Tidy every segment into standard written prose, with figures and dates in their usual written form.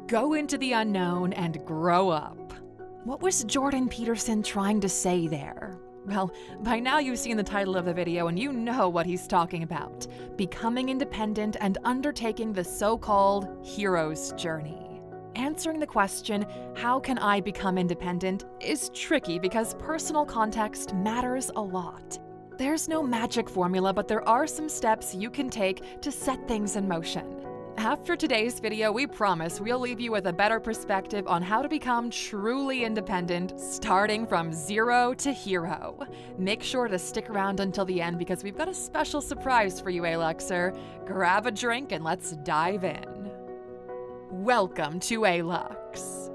Go into the unknown and grow up. What was Jordan Peterson trying to say there? Well, by now you've seen the title of the video and you know what he's talking about: becoming independent and undertaking the so-called hero's journey. Answering the question, how can I become independent, is tricky because personal context matters a lot. There's no magic formula, but there are some steps you can take to set things in motion. After today's video, we promise we'll leave you with a better perspective on how to become truly independent, starting from zero to hero. Make sure to stick around until the end because we've got a special surprise for you, Aluxer. Grab a drink and let's dive in. Welcome to Alux.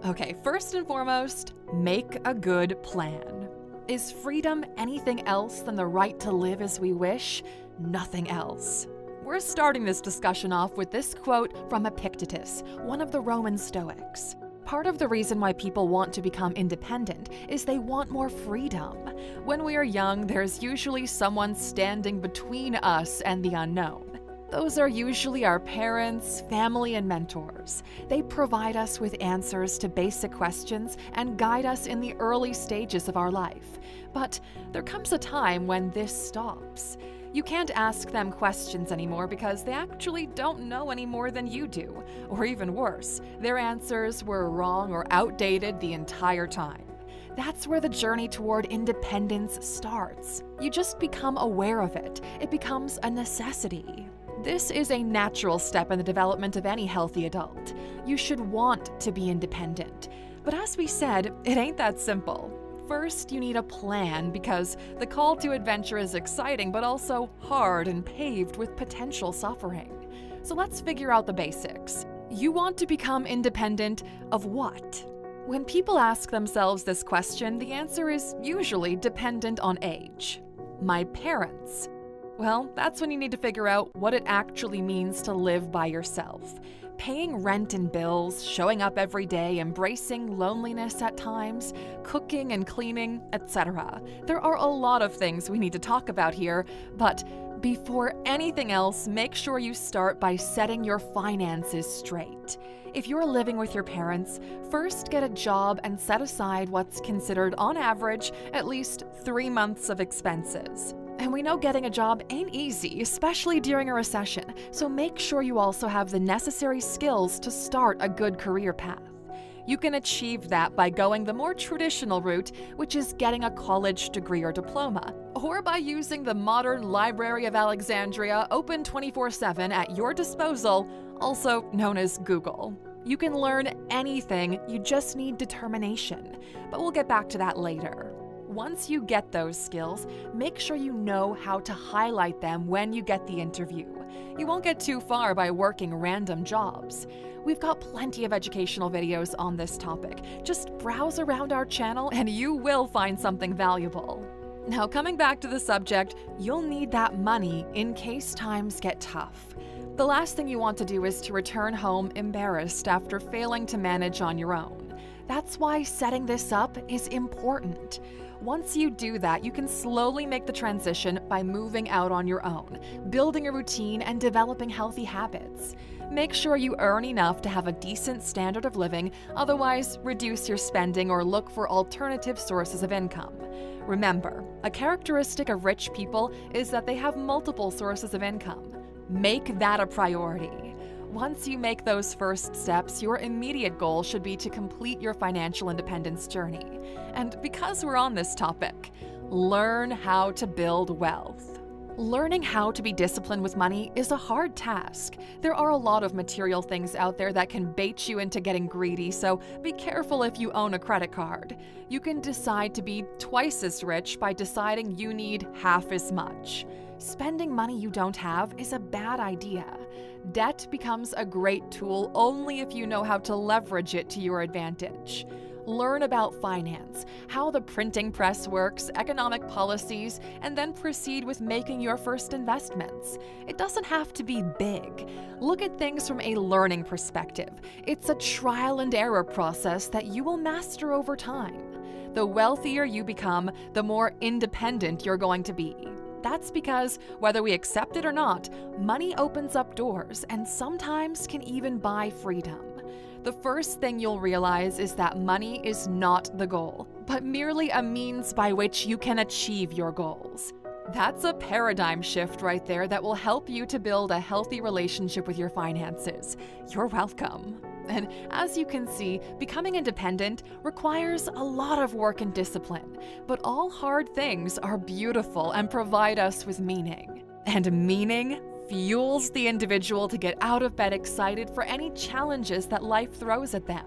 Okay, first and foremost, make a good plan. Is freedom anything else than the right to live as we wish? Nothing else. We're starting this discussion off with this quote from Epictetus, one of the Roman Stoics. Part of the reason why people want to become independent is they want more freedom. When we are young, there's usually someone standing between us and the unknown. Those are usually our parents, family, and mentors. They provide us with answers to basic questions and guide us in the early stages of our life. But there comes a time when this stops. You can't ask them questions anymore because they actually don't know any more than you do. Or even worse, their answers were wrong or outdated the entire time. That's where the journey toward independence starts. You just become aware of it. It becomes a necessity. This is a natural step in the development of any healthy adult. You should want to be independent. But as we said, it ain't that simple. First, you need a plan because the call to adventure is exciting but also hard and paved with potential suffering. So let's figure out the basics. You want to become independent of what? When people ask themselves this question, the answer is usually dependent on age. My parents. Well, that's when you need to figure out what it actually means to live by yourself. Paying rent and bills, showing up every day, embracing loneliness at times, cooking and cleaning, etc. There are a lot of things we need to talk about here, but before anything else, make sure you start by setting your finances straight. If you're living with your parents, first get a job and set aside what's considered, on average, at least 3 months of expenses. And we know getting a job ain't easy, especially during a recession, so make sure you also have the necessary skills to start a good career path. You can achieve that by going the more traditional route, which is getting a college degree or diploma, or by using the modern Library of Alexandria, open 24/7 at your disposal, also known as Google. You can learn anything, you just need determination, but we'll get back to that later. Once you get those skills, make sure you know how to highlight them when you get the interview. You won't get too far by working random jobs. We've got plenty of educational videos on this topic. Just browse around our channel and you will find something valuable. Now, coming back to the subject, you'll need that money in case times get tough. The last thing you want to do is to return home embarrassed after failing to manage on your own. That's why setting this up is important. Once you do that, you can slowly make the transition by moving out on your own, building a routine, and developing healthy habits. Make sure you earn enough to have a decent standard of living, otherwise reduce your spending or look for alternative sources of income. Remember, a characteristic of rich people is that they have multiple sources of income. Make that a priority. Once you make those first steps, your immediate goal should be to complete your financial independence journey. And because we're on this topic, learn how to build wealth. Learning how to be disciplined with money is a hard task. There are a lot of material things out there that can bait you into getting greedy, so be careful if you own a credit card. You can decide to be twice as rich by deciding you need half as much. Spending money you don't have is a bad idea. Debt becomes a great tool only if you know how to leverage it to your advantage. Learn about finance, how the printing press works, economic policies, and then proceed with making your first investments. It doesn't have to be big. Look at things from a learning perspective. It's a trial and error process that you will master over time. The wealthier you become, the more independent you're going to be. That's because, whether we accept it or not, money opens up doors and sometimes can even buy freedom. The first thing you'll realize is that money is not the goal, but merely a means by which you can achieve your goals. That's a paradigm shift right there that will help you to build a healthy relationship with your finances. You're welcome. And as you can see, becoming independent requires a lot of work and discipline, but all hard things are beautiful and provide us with meaning. And meaning fuels the individual to get out of bed excited for any challenges that life throws at them.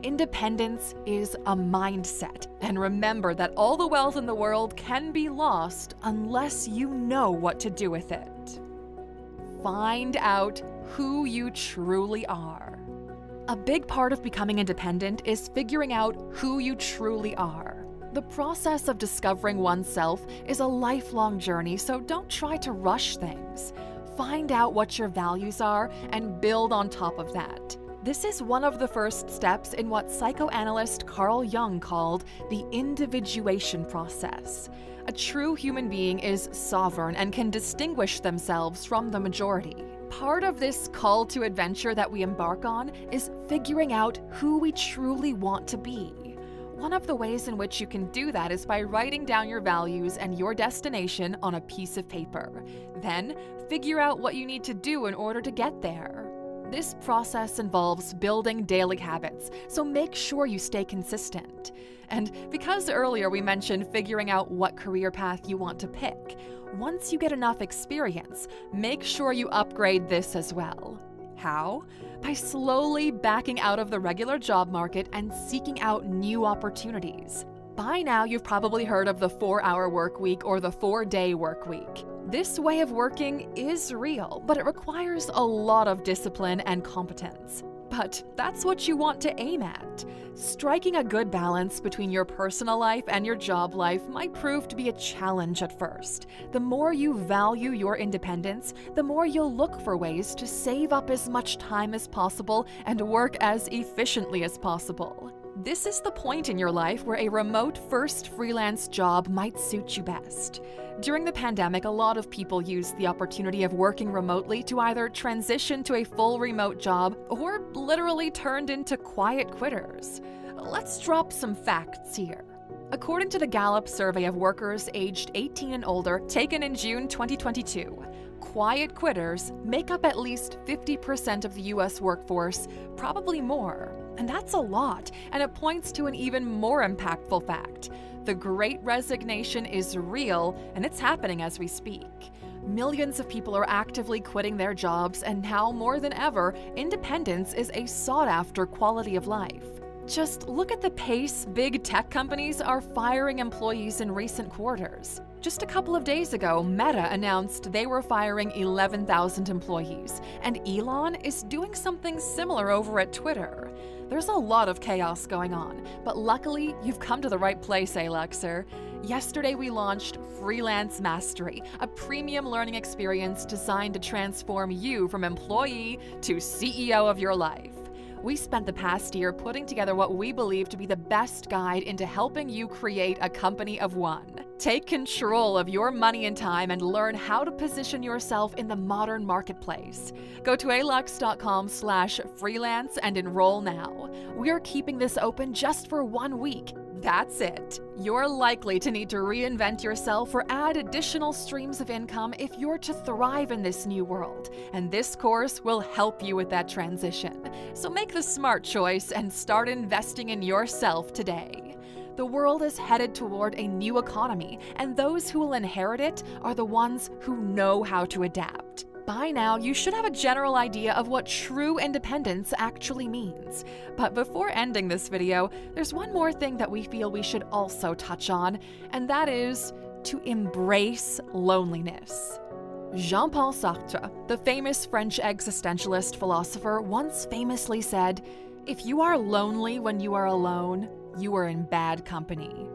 Independence is a mindset, and remember that all the wealth in the world can be lost unless you know what to do with it. Find out who you truly are. A big part of becoming independent is figuring out who you truly are. The process of discovering oneself is a lifelong journey, so don't try to rush things. Find out what your values are and build on top of that. This is one of the first steps in what psychoanalyst Carl Jung called the individuation process. A true human being is sovereign and can distinguish themselves from the majority. Part of this call to adventure that we embark on is figuring out who we truly want to be. One of the ways in which you can do that is by writing down your values and your destination on a piece of paper. Then, figure out what you need to do in order to get there. This process involves building daily habits, so make sure you stay consistent. And because earlier we mentioned figuring out what career path you want to pick, once you get enough experience, make sure you upgrade this as well. How? By slowly backing out of the regular job market and seeking out new opportunities. By now, you've probably heard of the 4-hour work week or the 4-day work week. This way of working is real, but it requires a lot of discipline and competence. But that's what you want to aim at. Striking a good balance between your personal life and your job life might prove to be a challenge at first. The more you value your independence, the more you'll look for ways to save up as much time as possible and work as efficiently as possible. This is the point in your life where a remote-first freelance job might suit you best. During the pandemic, a lot of people used the opportunity of working remotely to either transition to a full remote job or literally turned into quiet quitters. Let's drop some facts here. According to the Gallup survey of workers aged 18 and older taken in June 2022, quiet quitters make up at least 50% of the US workforce, probably more. And that's a lot, and it points to an even more impactful fact. The Great Resignation is real, and it's happening as we speak. Millions of people are actively quitting their jobs, and now more than ever, independence is a sought-after quality of life. Just look at the pace big tech companies are firing employees in recent quarters. Just a couple of days ago, Meta announced they were firing 11,000 employees, and Elon is doing something similar over at Twitter. There's a lot of chaos going on, but luckily, you've come to the right place, Aluxer. Yesterday, we launched Freelance Mastery, a premium learning experience designed to transform you from employee to CEO of your life. We spent the past year putting together what we believe to be the best guide into helping you create a company of one. Take control of your money and time and learn how to position yourself in the modern marketplace. Go to alux.com/freelance and enroll now. We're keeping this open just for 1 week. That's it. You're likely to need to reinvent yourself or add additional streams of income if you're to thrive in this new world, and this course will help you with that transition. So make the smart choice and start investing in yourself today. The world is headed toward a new economy, and those who will inherit it are the ones who know how to adapt. By now, you should have a general idea of what true independence actually means. But before ending this video, there's one more thing that we feel we should also touch on, and that is to embrace loneliness. Jean-Paul Sartre, the famous French existentialist philosopher, once famously said, "If you are lonely when you are alone, you are in bad company."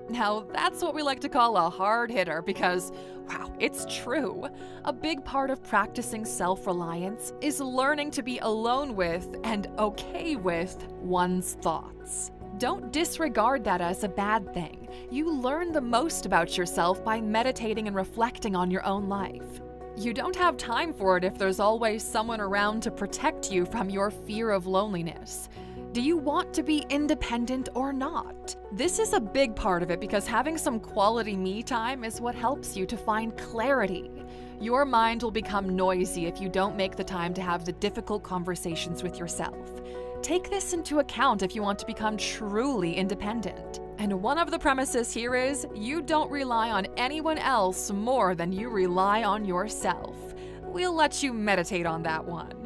Now, that's what we like to call a hard hitter because, wow, it's true. A big part of practicing self-reliance is learning to be alone with and okay with one's thoughts. Don't disregard that as a bad thing. You learn the most about yourself by meditating and reflecting on your own life. You don't have time for it if there's always someone around to protect you from your fear of loneliness. Do you want to be independent or not? This is a big part of it because having some quality me time is what helps you to find clarity. Your mind will become noisy if you don't make the time to have the difficult conversations with yourself. Take this into account if you want to become truly independent. And one of the premises here is you don't rely on anyone else more than you rely on yourself. We'll let you meditate on that one.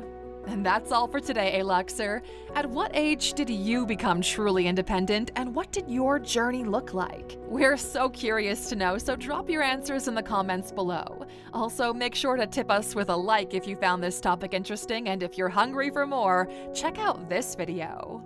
And that's all for today, Aluxer. At what age did you become truly independent, and what did your journey look like? We're so curious to know, so drop your answers in the comments below. Also, make sure to tip us with a like if you found this topic interesting, and if you're hungry for more, check out this video.